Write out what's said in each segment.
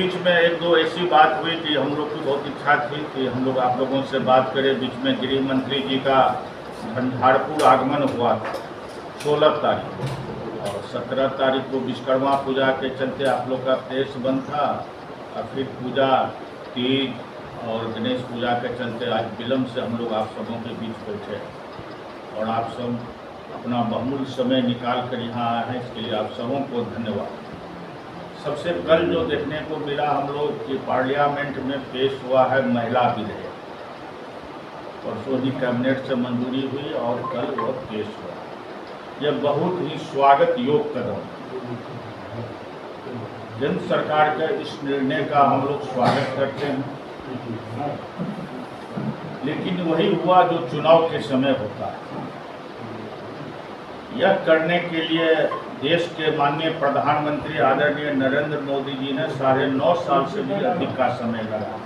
बीच में एक दो ऐसी बात हुई कि हम लोग की बहुत इच्छा थी कि हम लोग आप लोगों से बात करें। बीच में गृह मंत्री जी का झंझारपुर आगमन हुआ था 16 तारीख को, और 17 तारीख को विश्वकर्मा पूजा के चलते आप लोग का प्रेस बंद था, और फिर पूजा, तीज और गणेश पूजा के चलते आज विलम्ब से हम लोग आप सबों के बीच पहुँचे, और आप सब अपना बहुमूल्य समय निकाल कर यहाँ आए हैं, इसके लिए आप सबों को धन्यवाद। सबसे कल जो देखने को मिला हम लोग कि पार्लियामेंट में पेश हुआ है महिला विधेयक, परसों ही कैबिनेट से मंजूरी हुई और कल वह पेश हुआ। यह बहुत ही स्वागत योग्य कदम है। केंद्र सरकार के इस निर्णय का हम लोग स्वागत करते हैं, लेकिन वही हुआ जो चुनाव के समय होता है। यह करने के लिए देश के माननीय प्रधानमंत्री आदरणीय नरेंद्र मोदी जी ने 9.5 साल से भी अधिक का समय लगा।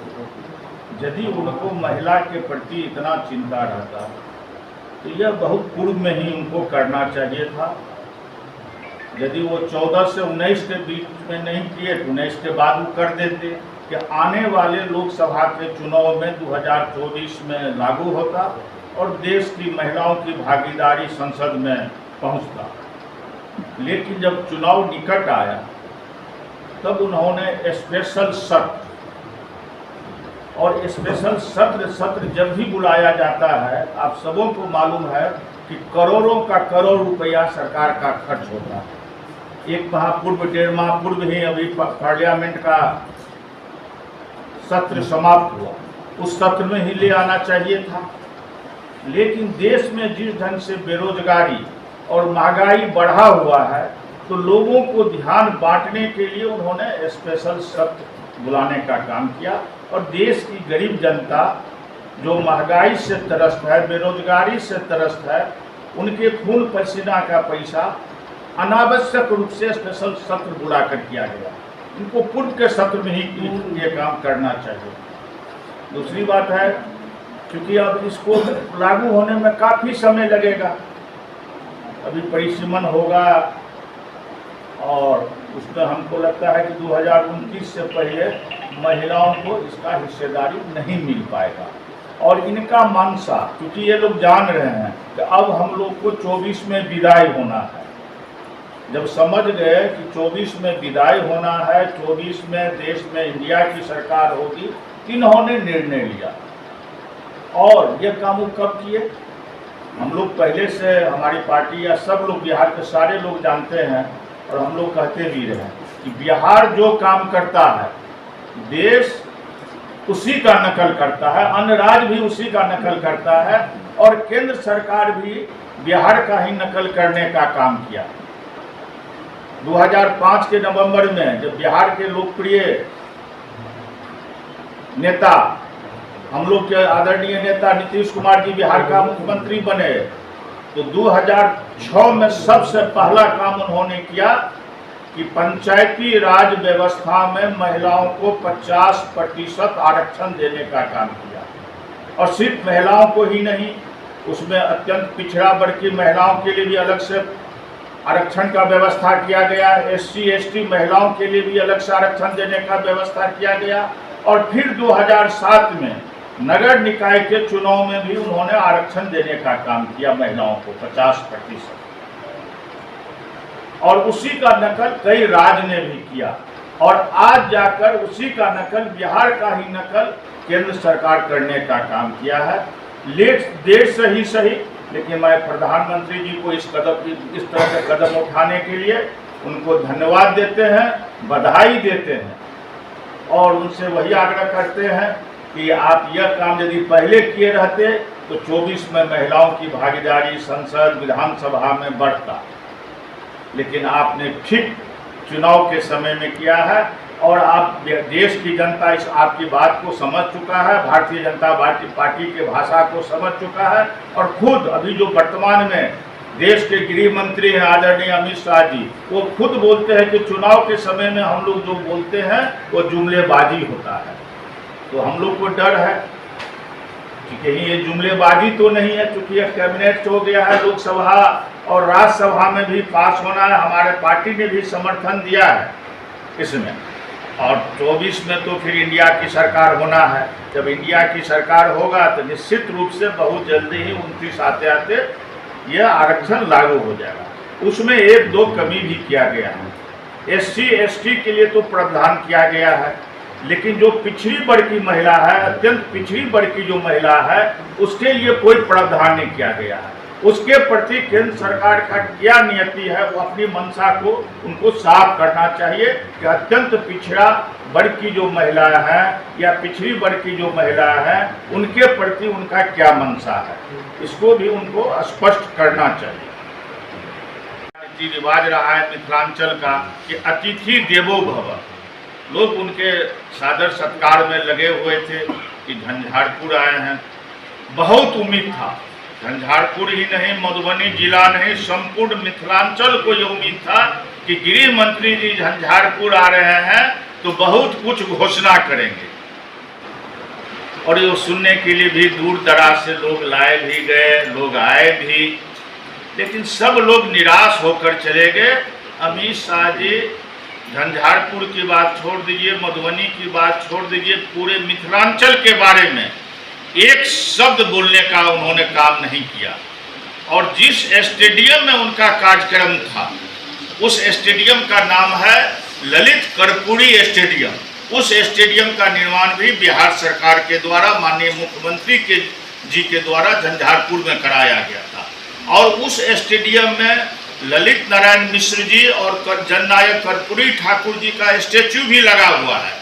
यदि उनको महिला के प्रति इतना चिंता रहता तो यह बहुत पूर्व में ही उनको करना चाहिए था। यदि वो 14 से 19 के बीच में नहीं किए तो 19 के बाद वो कर देते कि आने वाले लोकसभा के चुनाव में 2024 में लागू होता और देश की महिलाओं की भागीदारी संसद में पहुंचता। लेकिन जब चुनाव निकट आया तब उन्होंने स्पेशल सत्र, और स्पेशल सत्र जब भी बुलाया जाता है, आप सबों को मालूम है कि करोड़ों का करोड़ रुपया सरकार का खर्च होता है। एक माह पूर्व, 1.5 माह पूर्व ही अभी पार्लियामेंट का सत्र समाप्त हुआ, उस सत्र में ही ले आना चाहिए था। लेकिन देश में जिस ढंग से बेरोजगारी और महंगाई बढ़ा हुआ है, तो लोगों को ध्यान बांटने के लिए उन्होंने स्पेशल सत्र बुलाने का काम किया, और देश की गरीब जनता जो महंगाई से त्रस्त है, बेरोजगारी से त्रस्त है, उनके खून पसीना का पैसा अनावश्यक रूप से स्पेशल सत्र बुलाकर किया गया। इनको पूर्व के सत्र में ही ये काम करना चाहिए। दूसरी बात है, क्योंकि अब इसको लागू होने में काफ़ी समय लगेगा, अभी परिसीमन होगा, और उसमें हमको लगता है कि 2029 से पहले महिलाओं को इसका हिस्सेदारी नहीं मिल पाएगा। और इनका मानसा, क्योंकि ये लोग जान रहे हैं कि अब हम लोग को 24 में विदाई होना है। जब समझ गए कि 24 में विदाई होना है, 24 में देश में इंडिया की सरकार होगी, इन्होंने निर्णय लिया। और ये काम वो कब किए? हम लोग पहले से, हमारी पार्टी या सब लोग, बिहार के सारे लोग जानते हैं, और हम लोग कहते भी रहे कि बिहार जो काम करता है देश उसी का नकल करता है, अन्य राज्य भी उसी का नकल करता है, और केंद्र सरकार भी बिहार का ही नकल करने का काम किया। 2005 के नवंबर में जब बिहार के लोकप्रिय नेता, हम लोग के आदरणीय नेता नीतीश कुमार जी बिहार का मुख्यमंत्री बने, तो 2006 में सबसे पहला काम उन्होंने किया कि पंचायती राज व्यवस्था में महिलाओं को 50% आरक्षण देने का काम किया। और सिर्फ महिलाओं को ही नहीं, उसमें अत्यंत पिछड़ा वर्ग की महिलाओं के लिए भी अलग से आरक्षण का व्यवस्था किया गया, SC ST महिलाओं के लिए भी अलग से आरक्षण देने का व्यवस्था किया गया। और फिर 2007 में नगर निकाय के चुनाव में भी उन्होंने आरक्षण देने का काम किया महिलाओं को 50%, और उसी का नकल कई राज्य ने भी किया, और आज जाकर उसी का नकल, बिहार का ही नकल केंद्र सरकार करने का काम किया है। लेट देर से ही सही, लेकिन मैं प्रधानमंत्री जी को इस तरह के कदम उठाने के लिए उनको धन्यवाद देते हैं, बधाई देते हैं, और उनसे वही आग्रह करते हैं कि आप यह काम यदि पहले किए रहते तो 24 में महिलाओं की भागीदारी संसद, विधानसभा में बढ़ता। लेकिन आपने ठीक चुनाव के समय में किया है, और आप, देश की जनता इस आपकी बात को समझ चुका है, भारतीय जनता पार्टी के भाषा को समझ चुका है। और खुद अभी जो वर्तमान में देश के गृह मंत्री हैं आदरणीय अमित शाह जी, वो खुद बोलते हैं कि चुनाव के समय में हम लोग जो बोलते हैं वो जुमलेबाजी होता है। तो हम लोग को डर है कि कहीं ये जुमलेबाजी तो नहीं है, क्योंकि यह कैबिनेट हो गया है, लोकसभा और राज्यसभा में भी पास होना है, हमारे पार्टी ने भी समर्थन दिया है इसमें। और 24 में तो फिर इंडिया की सरकार होना है। जब इंडिया की सरकार होगा तो निश्चित रूप से बहुत जल्दी ही 29 आते आते यह आरक्षण लागू हो जाएगा। उसमें एक दो कमी भी किया गया है। SC ST के लिए तो प्रावधान किया गया है, लेकिन जो पिछड़ी वर्ग की महिला है, अत्यंत पिछड़ी वर्ग की जो महिला है, उसके लिए कोई प्रावधान नहीं किया गया है। उसके प्रति केंद्र सरकार का क्या नियति है, वो अपनी मंशा को उनको साफ करना चाहिए कि अत्यंत पिछड़ा वर्ग की जो महिला है या पिछड़ी वर्ग की जो महिला है, उनके प्रति उनका क्या मंशा है, इसको भी उनको स्पष्ट करना चाहिए। रीति रिवाज रहा है मिथिलांचल का कि अतिथि देवो भव, लोग उनके सादर सत्कार में लगे हुए थे कि झंझारपुर आए हैं। बहुत उम्मीद था, झंझारपुर ही नहीं, मधुबनी जिला नहीं, संपूर्ण मिथिलांचल को ये उम्मीद था कि गृह मंत्री जी झंझारपुर आ रहे हैं तो बहुत कुछ घोषणा करेंगे। और ये सुनने के लिए भी दूर दराज से लोग लाए भी गए, लोग आए भी, लेकिन सब लोग निराश होकर चले गए। अमित शाह जी झंझारपुर की बात छोड़ दीजिए, मधुबनी की बात छोड़ दीजिए, पूरे मिथिलांचल के बारे में एक शब्द बोलने का उन्होंने काम नहीं किया। और जिस स्टेडियम में उनका कार्यक्रम था, उस स्टेडियम का नाम है ललित कर्पूरी स्टेडियम। उस स्टेडियम का निर्माण भी बिहार सरकार के द्वारा माननीय मुख्यमंत्री जी के द्वारा झंझारपुर में कराया गया था। और उस स्टेडियम में ललित नारायण मिश्र जी और जननायक कर्पूरी ठाकुर जी का स्टेच्यू भी लगा हुआ है।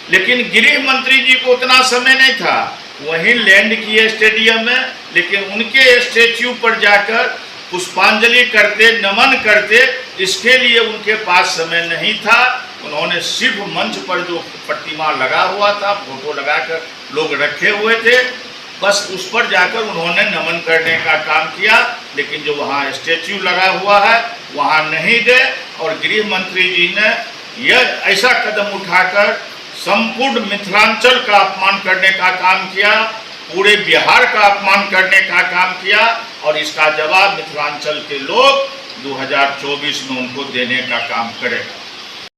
लेकिन गृह मंत्री जी को उतना समय नहीं था, वहीं लैंड किए स्टेडियम में, लेकिन उनके स्टेच्यू पर जाकर पुष्पांजलि करते, नमन करते, इसके लिए उनके पास समय नहीं था। उन्होंने सिर्फ मंच पर जो प्रतिमा लगा हुआ था, फोटो लगाकर लोग रखे हुए थे, बस उस पर जाकर उन्होंने नमन करने का काम किया। लेकिन जो वहाँ स्टेच्यू लगा हुआ है वहाँ नहीं गए। और गृह मंत्री जी ने यह ऐसा कदम उठाकर संपूर्ण मिथिलांचल का अपमान करने का काम किया, पूरे बिहार का अपमान करने का काम किया। और इसका जवाब मिथिलांचल के लोग 2024 में उनको देने का काम करेंगे।